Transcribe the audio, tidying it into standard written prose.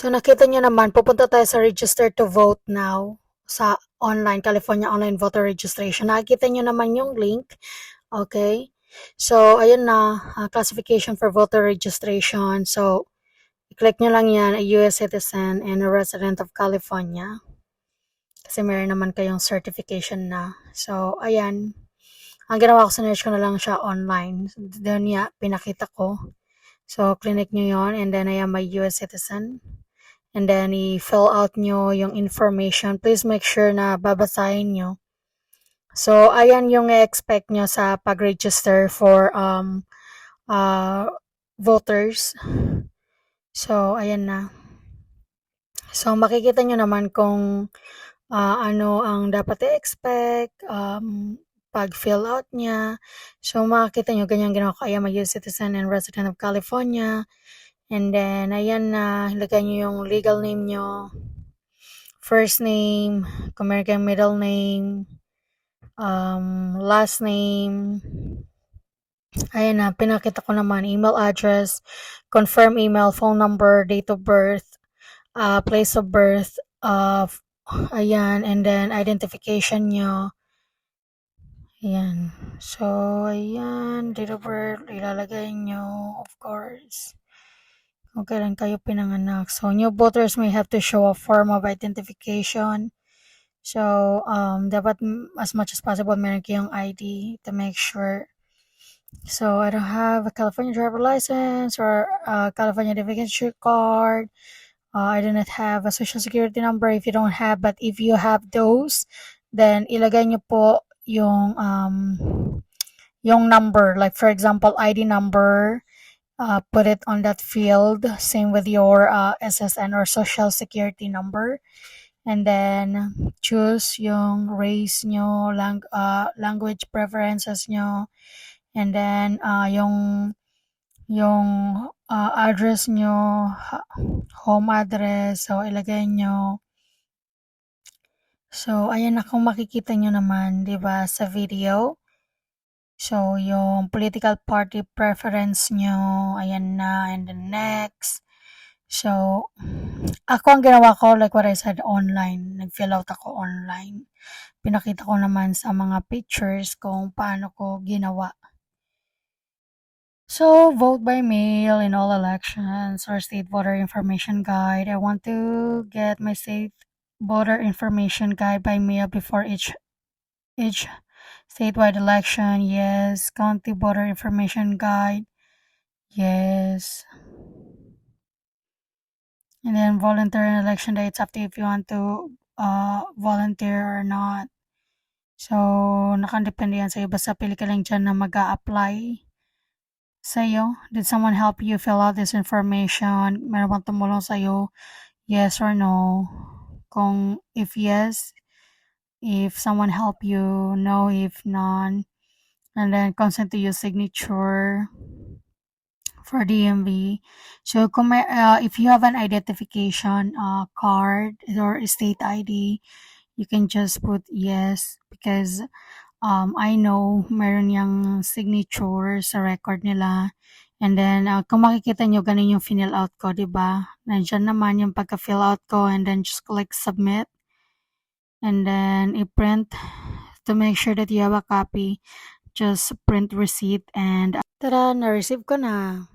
So nakita niyo naman, pupunta tayo sa register to vote now sa California Online Voter Registration. Nakikita niyo naman yung link. Okay? So, ayun na, classification for voter registration. So, i-click nyo lang yan, a US citizen and a resident of California. Kasi meron naman kayong certification na. So, ayan. Ang ginawa ko, sinerch ko na lang siya online. Doon niya, pinakita ko. So, click nyo yon and then ayan, my US citizen. And then, i-fill out nyo yung information. Please make sure na babasahin nyo. So, ayan yung expect nyo sa pag-register for voters. So, ayan na. So, makikita nyo naman kung ano ang dapat i-expect, pag-fill out niya. So, makikita nyo, ganyan ginawa ko. I am a US citizen and resident of California. And then, ayan na, ilagay nyo yung legal name nyo, first name, American middle name, last name. Ayan na, pinakita ko naman, email address, confirm email, phone number, date of birth, place of birth, ayan, and then identification nyo. Ayan. So, ayan, date of birth, ilalagay nyo, of course. Kung kailan kayo pinanganak. So, new voters may have to show a form of identification. So, dapat as much as possible meron kayong ID to make sure. So, I don't have a California driver license or a California identification card. I do not have a social security number if you don't have, but if you have those, then ilagay nyo po yung number. Like, for example, ID number, put it on that field. Same with your SSN or social security number. And then, choose yung race nyo, language preferences nyo, and then, yung address nyo, home address, so ilagay nyo. So, ayan na, kung makikita nyo naman, di ba, sa video. So, yung political party preference nyo, ayan na, and then next. So, ako ang ginawa ko, like what I said, online. Nag-fill out ako online. Pinakita ko naman sa mga pictures kung paano ko ginawa. So, vote by mail in all elections or state voter information guide. I want to get my state voter information guide by mail before each statewide election. Yes. County voter information guide. Yes. And then volunteer in election day. It's up to you if you want to volunteer or not. So, nakadepende yan sa'yo. Basta pili ka lang dyan na mag-a-apply sa'yo. Did someone help you fill out this information? Meron bang tumulong sa'yo? Yes or no? Kung if yes, if someone help you, no, if none. And then consent to use signature for DMV. So, if you have an identification card or state ID, you can just put yes because I know meron yung signature sa record nila. And then, kung makikita nyo, ganun yung fill out ko, diba? Nandiyan naman yung pagka-fill out ko and then just click submit. And then, i-print to make sure that you have a copy. Just print receipt and tada, na-receive ko na.